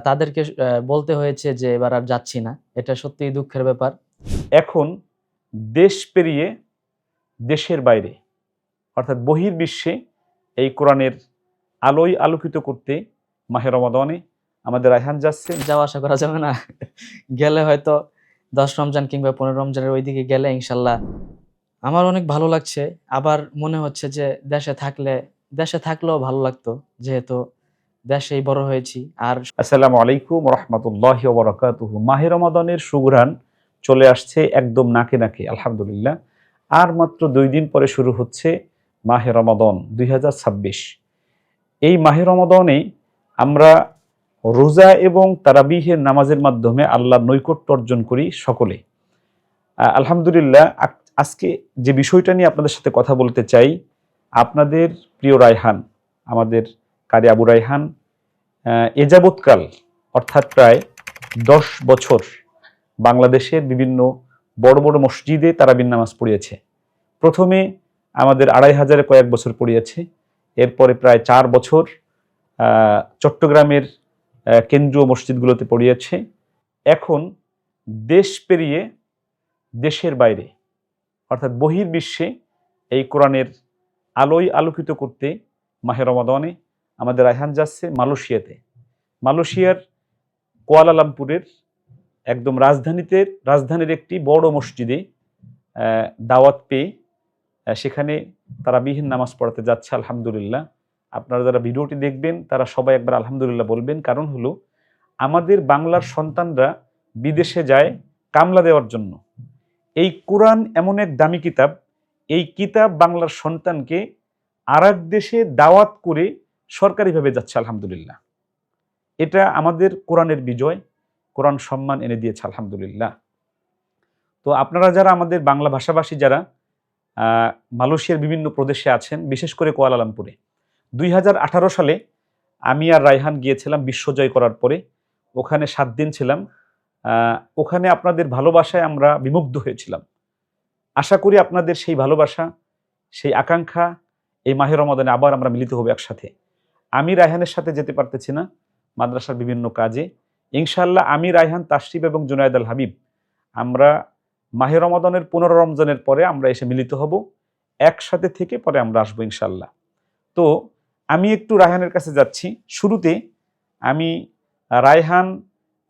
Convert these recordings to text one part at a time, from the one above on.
তাদেরকে বলতে হয়েছে যে এবার আর যাচ্ছি না। এটা সত্যিই দুঃখের ব্যাপার। এখন দেশ পেরিয়ে দেশের বাইরে অর্থাৎ বহির্বিশ্বে এই কোরআনের আলোয় আলোকিত করতে মাহে রমাদানে আমাদের রায়হান যাচ্ছে। যাওয়া আসা করা যাবে না? গেলে হয়তো ১০ রমজান কিংবা ১৫ রমজানের ওইদিকে গেলে ইনশাল্লাহ আমার অনেক ভালো লাগছে। আবার মনে হচ্ছে যে দেশে থাকলেও ভালো লাগতো। যেহেতু দেশেই বড় হয়েছি। আর আসসালামু আলাইকুম রহমতুল্লাহি ওয়া বারাকাতুহু। মাহে রমাদানের সুঘ্রাণ চলে আসছে একদম নাকে নাকে, আলহামদুলিল্লাহ। আর মাত্র ২ দিন পরে শুরু হচ্ছে মাহে রমাদান ২০২৬। এই মাহে রমাদানে আমরা রোজা এবং তারাবিহের নামাজের মাধ্যমে আল্লাহর নৈকট্য অর্জন করি সকলে। আলহামদুলিল্লাহ, আজকে যে বিষয়টা নিয়ে আপনাদের সাথে কথা বলতে চাই, আপনাদের প্রিয় রায়হান, আমাদের কারি আবু রায়হান এ যাবৎকাল অর্থাৎ প্রায় ১০ বছর বাংলাদেশের বিভিন্ন বড় বড় মসজিদে তারাবির নামাজ পড়িয়েছে। প্রথমে আমাদের ২৫০০-এ কয়েক বছর পড়িয়েছে। এরপরে প্রায় ৪ বছর চট্টগ্রামের কেন্দ্রীয় মসজিদগুলোতে পড়িয়েছে। এখন দেশ পেরিয়ে দেশের বাইরে অর্থাৎ বহির্বিশ্বে এই কোরআনের আলোয় আলোকিত করতে মাহে রমাদানে আমাদের রায়হান যাচ্ছে মালয়েশিয়াতে। মালয়েশিয়ার কুয়ালালামপুরের একদম রাজধানীর একটি বড় মসজিদে দাওয়াত পেয়ে সেখানে তারা বিহীন নামাজ পড়াতে যাচ্ছে। আলহামদুলিল্লাহ, আপনারা যারা ভিডিওটি দেখবেন তারা সবাই একবার আলহামদুলিল্লাহ বলবেন। কারণ হলো, আমাদের বাংলার সন্তানরা বিদেশে যায় কামলা দেওয়ার জন্য। এই কোরআন এমন এক দামি কিতাব, এই কিতাব বাংলার সন্তানকে আর এক দেশে দাওয়াত করে সরকারিভাবে যাচ্ছে। আলহামদুলিল্লাহ, এটা আমাদের কোরআনের বিজয়, কোরআন সম্মান এনে দিয়েছে। আলহামদুলিল্লাহ। তো আপনারা যারা আমাদের বাংলা ভাষাভাষী যারা মালয়েশিয়ার বিভিন্ন প্রদেশে আছেন, বিশেষ করে কুয়ালালামপুরে ২০১৮ সালে আমি আর রায়হান গিয়েছিলাম বিশ্বজয় করার পরে। ওখানে ৭ দিন ছিলাম। ওখানে আপনাদের ভালোবাসায় আমরা বিমুগ্ধ হয়েছিলাম। আশা করি আপনাদের সেই ভালোবাসা, সেই আকাঙ্ক্ষা এই মাহে রমাদানে আবার আমরা মিলিত হব একসাথে। আমি রায়হানের সাথে যেতে পারতেছি না মাদ্রাসার বিভিন্ন কাজে। ইনশাআল্লাহ আমি, রায়হান, তাশরিফ এবং জুনায়েদ আল হাবিব আমরা মাহে রমাদানের ১৫ রমজানের পরে আমরা এসে মিলিত হব একসাথে থেকে, পরে আমরা আসবো ইনশাআল্লাহ। তো আমি একটু রায়হানের কাছে যাচ্ছি। শুরুতে আমি রায়হান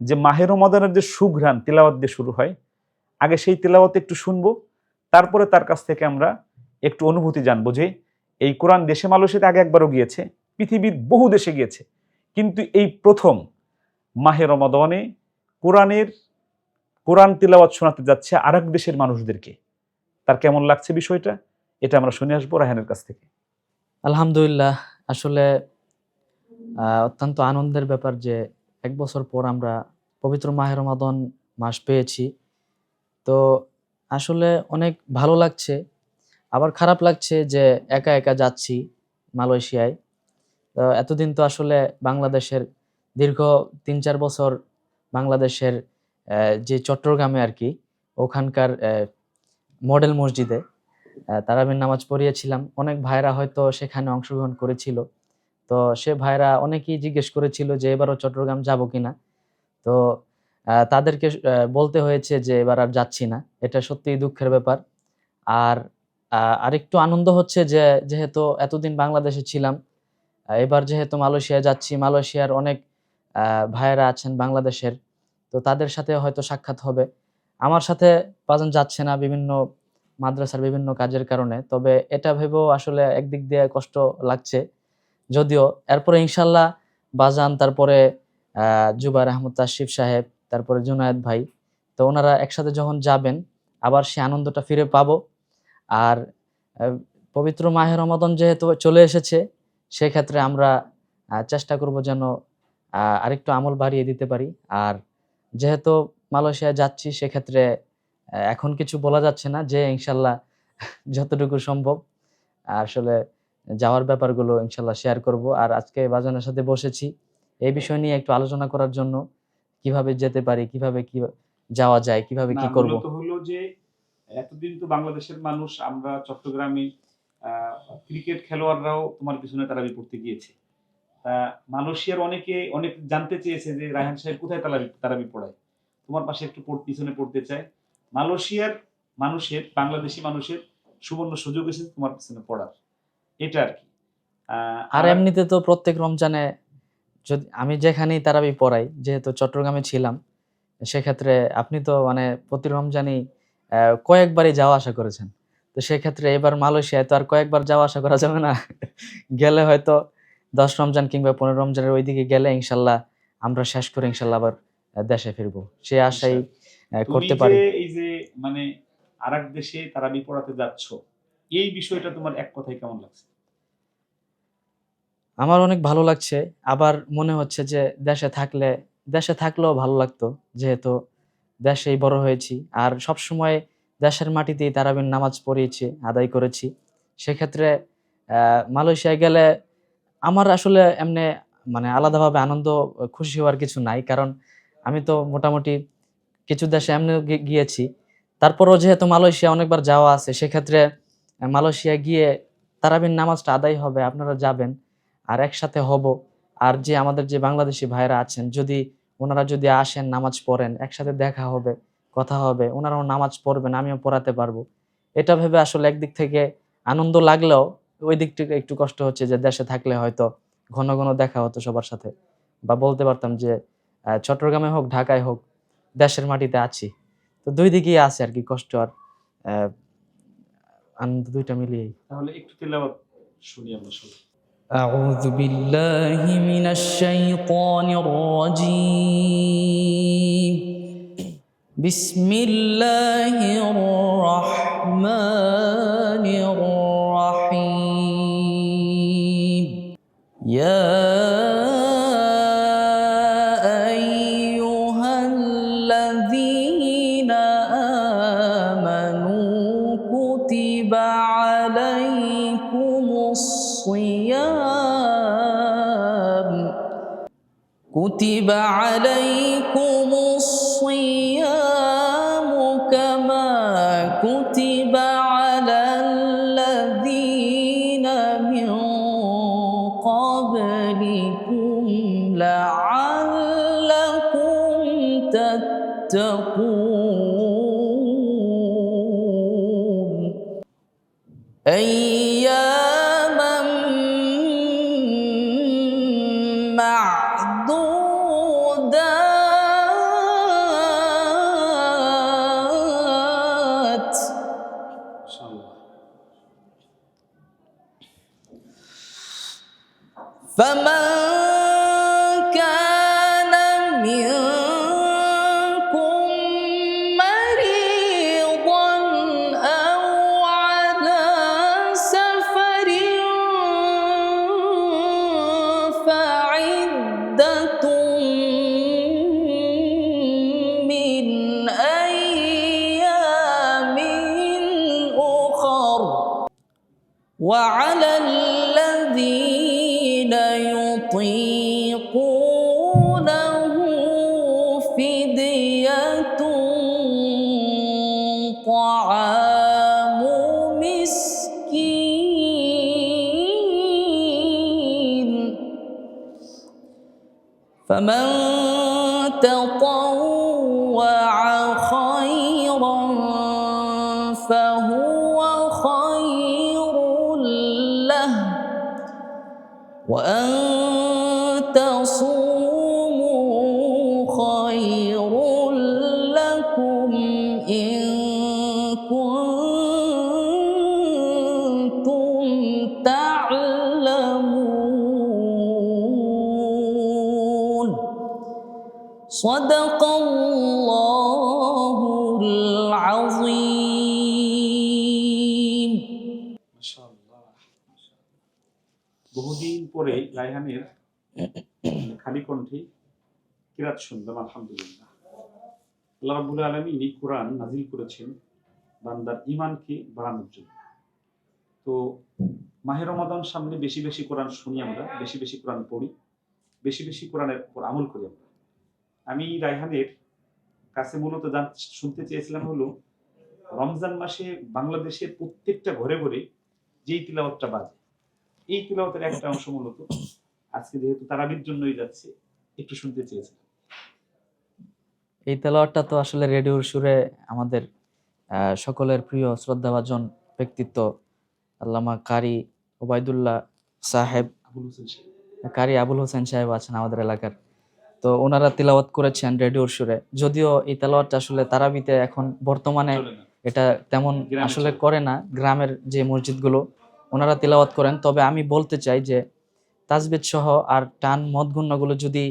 যে মাহে রমাদানের যে সুঘ্রাণ তিলাওয়াত দিয়ে শুরু হয়, আগে সেই তিলাওয়াত একটু শুনবো, তারপরে তার কাছ থেকে আমরা একটু অনুভূতি জানবো যে এই কোরআন দেশে মালয়েশিয়াতে আগে একবারও গিয়েছে, পৃথিবীর বহু দেশে গিয়েছে, কিন্তু এই প্রথম মাহে রমাদানে কোরআন তিলাওয়াত শোনাতে যাচ্ছে আরেক দেশের মানুষদেরকে। তার কেমন লাগছে বিষয়টা, এটা আমরা শুনে আসবো রায়হানের কাছ থেকে। আলহামদুলিল্লাহ, আসলে অত্যন্ত আনন্দের ব্যাপার যে ১ বছর পর আমরা পবিত্র মাহে রমাদান মাস পেয়েছি। তো আসলে অনেক ভালো লাগছে। আবার খারাপ লাগছে যে একা একা যাচ্ছি মালয়েশিয়ায়। এতদিন তো আসলে বাংলাদেশের দীর্ঘ ৩-৪ বছর বাংলাদেশের যে চট্টগ্রামে আরকি, ওখানকার মডেল মসজিদে তারাবির নামাজ পড়িয়েছিলাম। অনেক ভাইরা হয়তো সেখানে অংশগ্রহণ করেছিল। তো সে ভাইরা অনেকেই জিজ্ঞেস করেছিল যে এবারও চট্টগ্রাম যাবো কিনা? তো তাদেরকে বলতে হয়েছে যে এবার আর যাচ্ছি না। এটা সত্যিই দুঃখের ব্যাপার। আর আরেকটু আনন্দ হচ্ছে যে যেহেতু এতদিন বাংলাদেশে ছিলাম, এবার যেহেতু মালয়েশিয়া যাচ্ছি, মালয়েশিয়ার অনেক ভাইয়েরা আছেন বাংলাদেশের। তো তাদের সাথে হয়তো সাক্ষাৎ হবে। আমার সাথে বাজান যাচ্ছে না বিভিন্ন মাদ্রাসার বিভিন্ন কাজের কারণে। তবে এটা ভেবেও আসলে একদিক দিয়ে কষ্ট লাগছে। যদিও এরপরে ইনশাআল্লাহ বাজান, তারপরে জুবায়ের আহমদ তাশরিফ সাহেব, তারপরে জুনায়েদ ভাই, তো ওনারা একসাথে যখন যাবেন আবার সেই আনন্দটা ফিরে পাবো। আর পবিত্র মাহে রমাদান যেহেতু চলে এসেছে, সেক্ষেত্রে আমরা চেষ্টা করব যেন আরেকটু আমল বাড়িয়ে দিতে পারি। আর যেহেতু মালয়েশিয়ায় যাচ্ছি, সেক্ষেত্রে এখন কিছু বলা যাচ্ছে না, যে ইনশাআল্লাহ যতটুকু সম্ভব আসলে যাওয়ার ব্যাপারগুলো ইনশাআল্লাহ শেয়ার করব। আর আজকে বাজানের সাথে বসেছি এই বিষয় নিয়ে একটু আলোচনা করার জন্য, কিভাবে যেতে পারি, কিভাবে কি যাওয়া যায়, কিভাবে কি করব। মূলত হলো যে এতদিন তো বাংলাদেশের মানুষ, আমরা চট্টগ্রামে ক্রিকেট খেলোয়াড়রাও তোমার পিছনে তারাবি পড়তে গিয়েছে। তা মালয়েশিয়ার অনেক জানতে চেয়েছে যে রায়হান সাহেব কোথায় তারাবি পড়ায়। তোমার পাশে একটু পিছনে পড়তে চায়। মালয়েশিয়ার বাংলাদেশী মানুষের সুবর্ণ সুযোগ এসেছে তোমার পিছনে পড়ার। এটা আর কি। আর আর এমনিতে তো প্রত্যেক রমজানে যদি আমি যেখানেই তারাবি পড়াই, যেহেতু চট্টগ্রামে ছিলাম, সেক্ষেত্রে আপনি তো মানে প্রতি রমজানই কয়েকবারই যাওয়া আসা করেছেন। তো সেক্ষেত্রে এবার মালয়েশিয়ায় তো আর কয়েকবার যাওয়া আসা করা যাবে না। গেলে হয়তো ১০ রমজান কিংবা ১৫ রমজানের ওইদিকে গেলে ইনশাল্লাহ আমরা শেষ করে ইনশাল্লাহ আবার দেশে ফিরবো। সে আশাই তুমি করতে যে পারি। এই যে মানে আরেক দেশে তারাবি পড়াতে যাচ্ছ, এই বিষয়টা তোমার এক কথায় কেমন লাগছে? আমার অনেক ভালো লাগছে। আবার মনে হচ্ছে যে দেশে থাকলেও ভালো লাগতো। যেহেতু দেশেই বড় হয়েছি। আর সবসময় দেশের মাটিতেই তারাবির নামাজ পড়িয়েছি, আদায় করেছি। সেক্ষেত্রে অ্যা মালয়েশিয়ায় গেলে আমার আসলে এমনে মানে আলাদাভাবে আনন্দ খুশি হওয়ার কিছু নাই। কারণ আমি তো মোটামুটি কিছু দেশে এমনিও গিয়েছি। তারপরেও যেহেতু মালয়েশিয়া অনেকবার যাওয়া আছে, সেক্ষেত্রে মালয়েশিয়ায় গিয়ে তারাবির নামাজটা আদায় হবে, আপনারা যাবেন। আর একসাথে হব। আর যে আমাদের যে বাংলাদেশী ভাইরা আছেন, উনারা যদি আসেন, নামাজ পড়েন, একসাথে দেখা হবে, কথা হবে। উনারাও নামাজ পড়বেন, আমিও পড়াতে পারবো। এটা ভেবে আসলে একদিক থেকে আনন্দ লাগলেও ওই দিক থেকে একটু কষ্ট হচ্ছে যে দেশে থাকলে হয়তো ঘন, ঘন দেখা হতো সবার সাথে। বা বলতে পারতাম যে চট্টগ্রামে হোক, ঢাকায় হোক, দেশের মাটিতে আছি। তো ২ দিকেই আছে আরকি কষ্ট আর অ্যা আনন্দ ২ টা মিলিয়েই। তাহলে একটু তেলাওয়াত শুনি আমরা সবাই। أعوذ بالله من الشيطان الرجيم. بسم الله الرحمن الرحيم. يا أيها الذين آمنوا كتب عليكم الصيام كما كتب على الذين من قبلكم لعلكم تتقون أياما معدودات ইনশাআল্লাহ। فمن كان منكم مريضا أو على سفر فعدة من أيام أخر وعلى الذين يطيقونه فدية طعام مسكين فمن تطوع خيرا فهو خير له وأن تصوموا خير لكم إن كنتم تعلمون صدق الله العظيم. মাশাআল্লাহ। বহুদিন পরে রায়হানের খালি কণ্ঠে কিরাত শুনলাম, আলহামদুলিল্লাহ। আল্লাহ রাব্বুল আলামিন এই কোরআন নাজিল করেছেন বান্দার ঈমানকে বাড়ানোর জন্য। তো মাহে রমাদান সামনে বেশি বেশি কোরআন শুনি আমরা, বেশি বেশি কোরআন পড়ি, বেশি বেশি কোরআনের উপর আমল করি আমরা। আমি রায়হানের কাছে মূলত শুনতে চেয়েছিলাম হলো রমজান মাসে বাংলাদেশের প্রত্যেকটা ঘরে ঘরে যেই তিলাওয়াতটা বাজে, এই তিলাওয়াতের একটা অংশ মূলত আজকে যেহেতু তারাবির জন্যই যাচ্ছে, একটু শুনতে চেয়েছি। এই তেলাওয়াতটা তো আসলে রেডিওর সুরে আমাদের সকলের প্রিয় শ্রদ্ধাভাজন ব্যক্তিত্ব আল্লামা কারি ওবায়দুল্লাহ সাহেব, আবুল হোসেন সাহেব। কারি আবুল হোসেন সাহেব আছেন আমাদের এলাকার। তো ওনারা তিলাওয়াত করেছেন রেডিওর সুরে। যদিও এই তেলাওয়াতটা আসলে তারাবিতে এখন বর্তমানে চলে না, এটা তেমন গ্রামে আসলে চলে। করে না, গ্রামের যে মসজিদগুলো ওনারা তিলাওয়াত করেন। তবে আমি বলতে চাই যে তাজবিদ সহ আর টান মদ গুলো যদি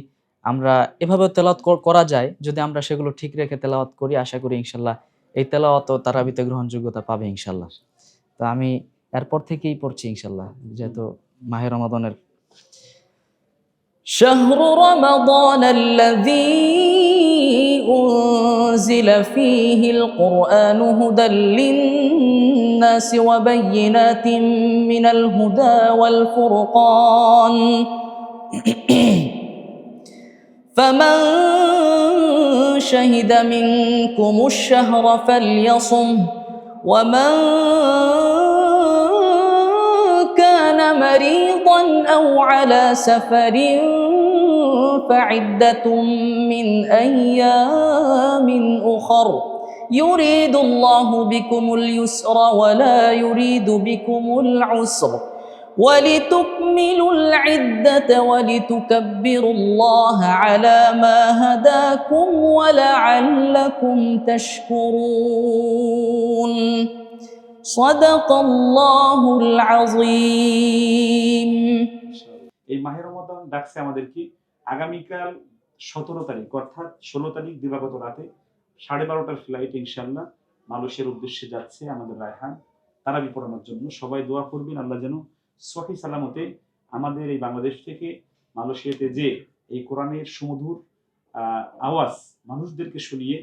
আমরা এভাবে তেলাওয়াত করা যায়, যদি আমরা সেগুলো ঠিক রেখে তেলাওয়াত করি, আশা করি ইনশাল্লাহ এই তেলাওয়াত তারাবিতে গ্রহণযোগ্যতা পাবে ইনশাল্লাহ। তো আমি এরপর থেকেই পড়ছি ইনশাল্লাহ, যেহেতু মাহে রমাদানের شهر رمضان الذي أنزل فيه القرآن هدى للناس وبينات من الهدى والفرقان فمن شهد منكم الشهر فليصم ومن كان مريضا أو على سفر فعدة من أيام أخر يريد الله بكم اليسر ولا يريد بكم العسر ولتكملوا العدة ولتكبروا الله على ما هداكم ولعلكم تشكرون صدق الله العظيم এই মাহে রমাদান ডাকছে আমাদেরকে আগামীকাল 17 তারিখ অর্থাৎ 16 তারিখ দিবাগত রাতে 12:30টার ফ্লাইট ইনশাআল্লাহ মালয়েশিয়ার উদ্দেশ্যে যাচ্ছে আমাদের রায়হান তারাবি পড়ানোর জন্য। সবাই দোয়া করবেন আল্লাহ যেন সহি সালামতে আমাদের এই বাংলাদেশ থেকে মালয়েশিয়াতে যে এই কোরআনের সুমধুর আওয়াজ মানুষদেরকে শুনিয়ে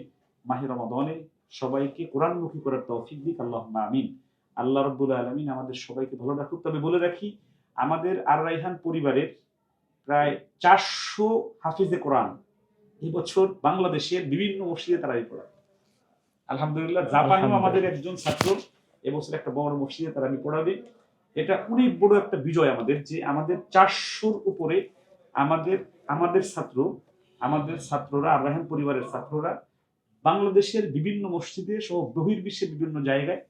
মাহে রমাদানে সবাইকে কোরআনমুখী করার তৌফিক দিক, আল্লাহুম্মা আমিন। আল্লাহ রাব্বুল আলামিন আমাদের সবাইকে ভালো রাখুক। তবে বলে রাখি, আমাদের আর রায়হান পরিবারের প্রায় 400 হাফিজে কোরআন এবছর বাংলাদেশের বিভিন্ন মসজিদে তারাবি পড়াবে। আলহামদুলিল্লাহ। জাপানেও আমাদের একজন ছাত্র এবছর একটা বড় মসজিদে তারাবি পড়াবে। এটা অনেক বড় একটা বিজয় আমাদের, যে আমাদের 400-র উপরে আমাদের আমাদের ছাত্ররা আর রায়হান পরিবারের ছাত্ররা বাংলাদেশের বিভিন্ন মসজিদে সহ বহির্বিশ্বের বিভিন্ন জায়গায়,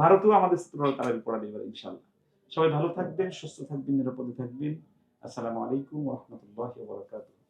ভারতেও আমাদের ছাত্ররা তারাবি পড়াবে এবার ইনশাআল্লাহ। সবাই ভালো থাকবেন, সুস্থ থাকবেন, নিরাপদে থাকবেন। আসসালামু আলাইকুম ওয়া রাহমাতুল্লাহি ওয়া বারাকাতুহু।